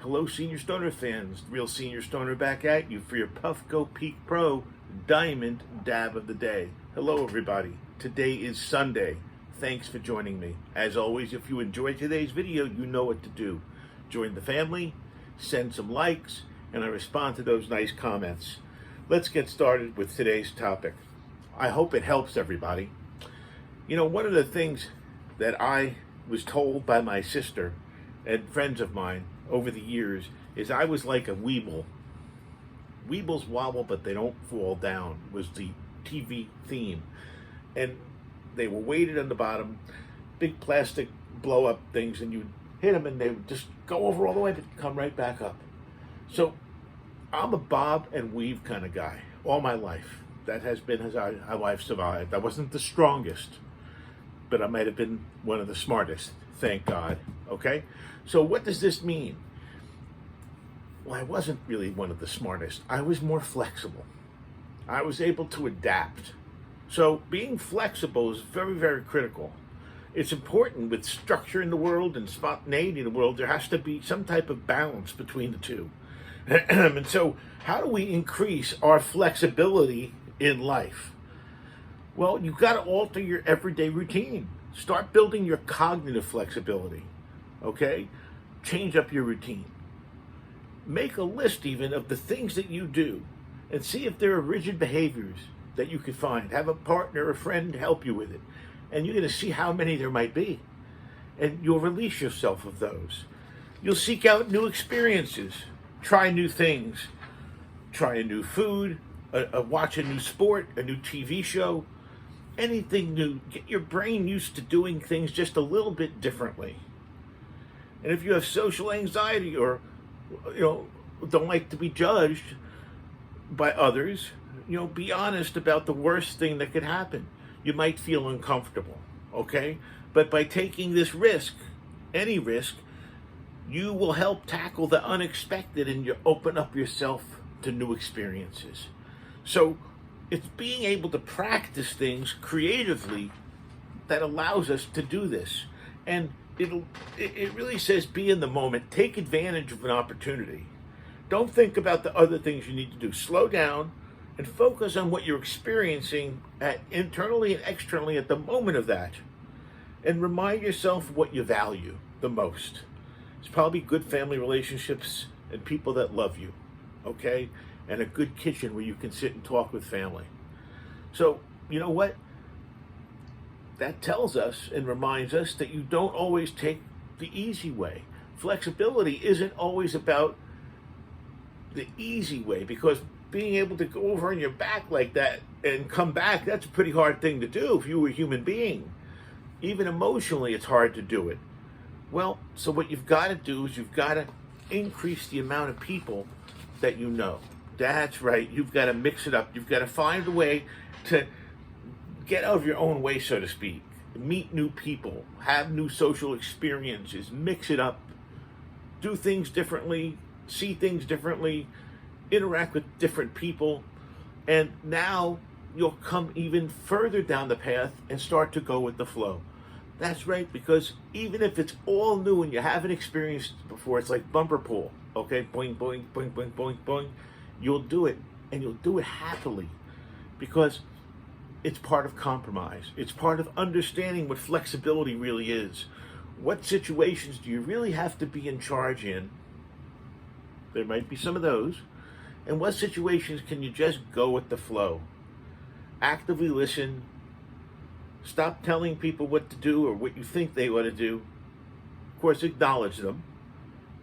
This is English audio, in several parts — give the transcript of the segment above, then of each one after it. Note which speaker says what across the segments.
Speaker 1: Hello, Senior Stoner fans. Real Senior Stoner back at you for your Puffco Peak Pro Diamond Dab of the Day. Hello, everybody. Today is Sunday. Thanks for joining me. As always, if you enjoyed today's video, you know what to do. Join the family, send some likes, and I respond to those nice comments. Let's get started with today's topic. I hope it helps everybody. You know, one of the things that I was told by my sister and friends of mine over the years is I was like a weeble. Weebles wobble, but they don't fall down was the TV theme. And they were weighted on the bottom, big plastic blow-up things, and you'd hit them and they would just go over all the way, but come right back up. So I'm a bob and weave kind of guy all my life. That has been how I've survived. I wasn't the strongest, but I might have been one of the smartest, thank God, okay? So what does this mean? Well, I wasn't really one of the smartest. I was more flexible. I was able to adapt. So being flexible is very, very critical. It's important with structure in the world and spontaneity in the world. There has to be some type of balance between the two. And so how do we increase our flexibility in life? Well, you've got to alter your everyday routine. Start building your cognitive flexibility, okay? Change up your routine. Make a list even of the things that you do and see if there are rigid behaviors that you could find. Have a partner, a friend help you with it. And you're going to see how many there might be. And you'll release yourself of those. You'll seek out new experiences. Try new things. Try a new food, watch a new sport, a new TV show, anything new. Get your brain used to doing things just a little bit differently. And if you have social anxiety or, don't like to be judged by others, be honest about the worst thing that could happen. You might feel uncomfortable, okay? But by taking this risk, any risk, you will help tackle the unexpected and you open up yourself to new experiences. So it's being able to practice things creatively that allows us to do this. And it really says be in the moment, take advantage of an opportunity. Don't think about the other things you need to do. Slow down and focus on what you're experiencing internally and externally at the moment of that. And remind yourself what you value the most. It's probably good family relationships and people that love you, okay? And a good kitchen where you can sit and talk with family. So, you know what? That tells us and reminds us that you don't always take the easy way. Flexibility isn't always about the easy way, because being able to go over on your back like that and come back, that's a pretty hard thing to do if you were a human being. Even emotionally, it's hard to do it. Well, so what you've got to do is you've got to increase the amount of people that you know. That's right. You've got to mix it up. You've got to find a way to get out of your own way, so to speak. Meet new people. Have new social experiences. Mix it up. Do things differently. See things differently. Interact with different people. And now you'll come even further down the path and start to go with the flow. That's right, because even if it's all new and you haven't experienced it before, it's like bumper pool. Okay? Boing, boing, boing, boing, boing, boing. You'll do it, and you'll do it happily, because it's part of compromise. It's part of understanding what flexibility really is. What situations do you really have to be in charge in? There might be some of those. And what situations can you just go with the flow? Actively listen. Stop telling people what to do or what you think they ought to do. Of course, acknowledge them.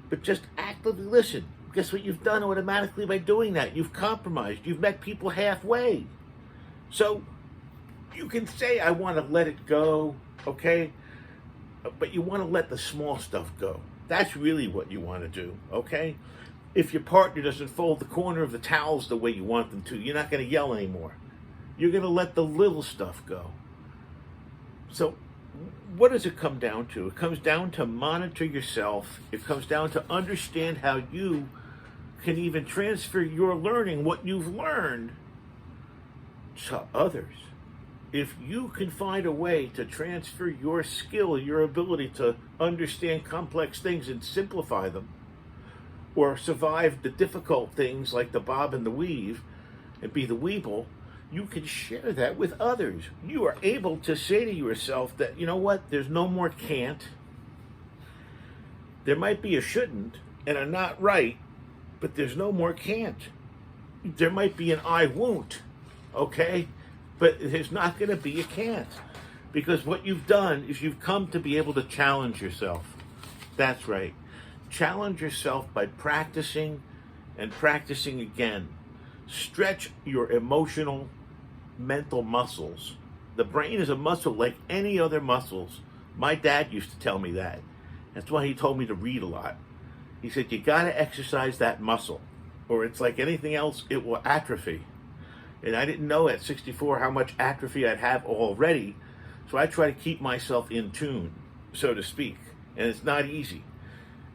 Speaker 1: But just actively listen. Guess what you've done automatically by doing that? You've compromised. You've met people halfway. So you can say, I want to let it go, okay? But you want to let the small stuff go. That's really what you want to do, okay? If your partner doesn't fold the corner of the towels the way you want them to, you're not going to yell anymore. You're going to let the little stuff go. So what does it come down to? It comes down to monitor yourself. It comes down to understand how you can even transfer your learning, what you've learned, to others. If you can find a way to transfer your skill, your ability to understand complex things and simplify them, or survive the difficult things like the bob and the weave and be the weeble, you can share that with others. You are able to say to yourself that, you know what, there's no more can't. There might be a shouldn't and a not right, but there's no more can't. There might be an I won't, okay? But there's not going to be a can't. Because what you've done is you've come to be able to challenge yourself. That's right. Challenge yourself by practicing and practicing again. Stretch your emotional, mental muscles. The brain is a muscle like any other muscles. My dad used to tell me that. That's why he told me to read a lot. He said, you got to exercise that muscle, or it's like anything else, it will atrophy. And I didn't know at 64 how much atrophy I'd have already, so I try to keep myself in tune, so to speak. And it's not easy.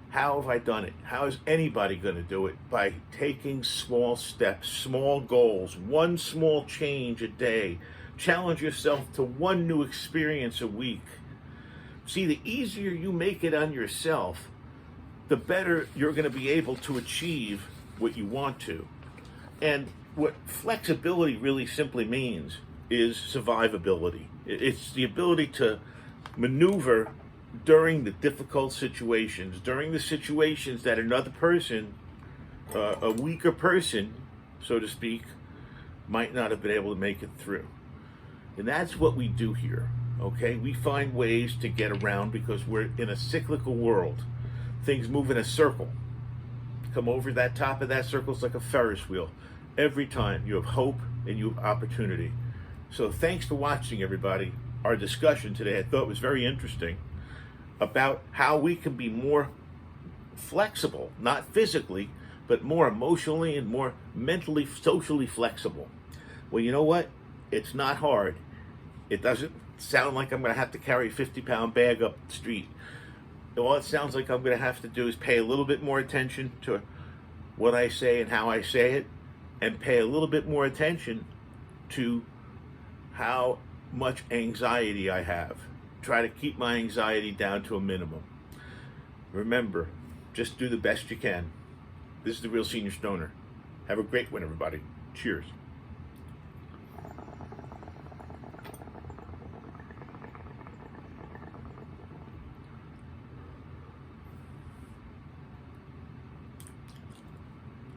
Speaker 1: How have I done it? How is anybody going to do it? By taking small steps, small goals, one small change a day. Challenge yourself to one new experience a week. See, the easier you make it on yourself, the better you're going to be able to achieve what you want to. And what flexibility really simply means is survivability. It's the ability to maneuver during the difficult situations, during the situations that another person, a weaker person, so to speak, might not have been able to make it through. And that's what we do here, okay? We find ways to get around because we're in a cyclical world. Things move in a circle. Come over that top of that circle, it's like a Ferris wheel. Every time you have hope and you have opportunity. So thanks for watching, everybody. Our discussion today I thought was very interesting about how we can be more flexible, not physically, but more emotionally and more mentally, socially flexible. Well, you know what? It's not hard. It doesn't sound like I'm going to have to carry a 50-pound bag up the street. All it sounds like I'm going to have to do is pay a little bit more attention to what I say and how I say it, and pay a little bit more attention to how much anxiety I have. Try to keep my anxiety down to a minimum. Remember, just do the best you can. This is the Real Senior Stoner. Have a great one, everybody. Cheers.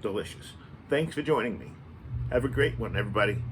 Speaker 1: Delicious. Thanks for joining me. Have a great one, everybody.